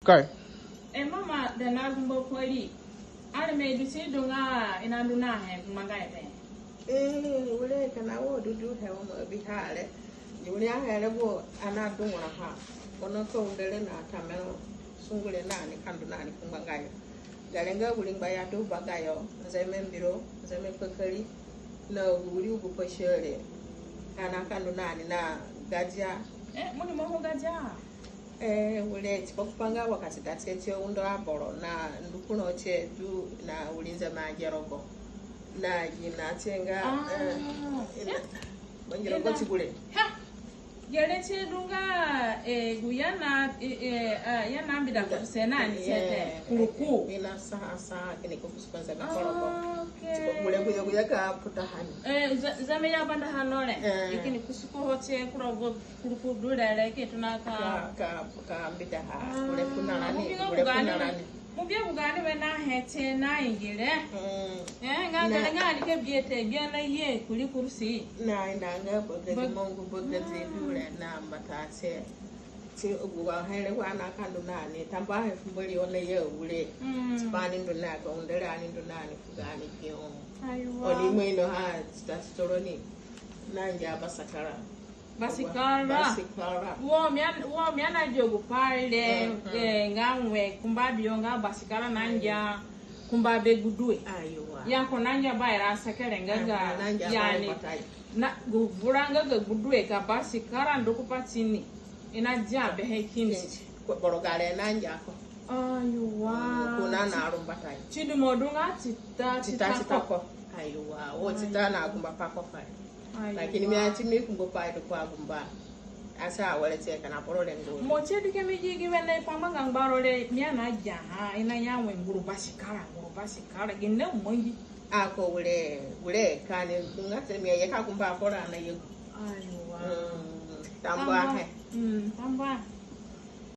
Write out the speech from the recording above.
Kai. Mama the nagumbo kweli. Ale me disi dunga inanduna he mangai be. Ule kana wo dudu he mo bihale. Julia hele bo anadunga ha. Kono ko ndele na tamelo sungule nani kandu nani kumbangayo. Galenga bulimba ya do bagayo. Zeme mbiro, zeme pekali. Na uri ugu poshere. Kana kandu nani na gajia. Muni mo gajia. Ule tipokupanga wakati katete undo aboro na ndukuno chetu na ulinza majerogo na ginatenga majerogo tibule yele chedunga guyana yana mbida kwa senani sete kuku ina saha kini kukuspanza gakorogo tibule kuya ka putahani zame ya banda hanole ikini kusuko hote kurogo kuku dulele ketuna ka mbida ha kule kuna nani mubye bugani we na hete na ingile ngani ke biete biana ye kuli kursi na ndanga bogezi mongu bogezi dule na mbatase ti uguwa hele wana kandu nani tamba he fumboli ole ye ule spani ndo na ko ndera ani ndo nani fugani kyo aywa oni mwino ha statoroni nanja basakara basikara wo miana jogu pale ngamwe kumbabyo nga basikara nanja kumbabe gudue aywa yako nanja baira sakere ngaga yani na guvuranga ga gudue ka basikara ndokupatini inaja behe kimsi borogale nanja ko aywa kuna na arumbatai chidi modunga tita ko aywa wo tita na agumba pako fa lakini miati mikumbo paito kwa gumba asa walete kana porole ndo mo chedi ke mijigi wene pamanga ngbarole miana jaha ina yawe nguru basikara ginne mongi ako ule kane ngate miye ka gumba pora na yego aywa tamba he tamba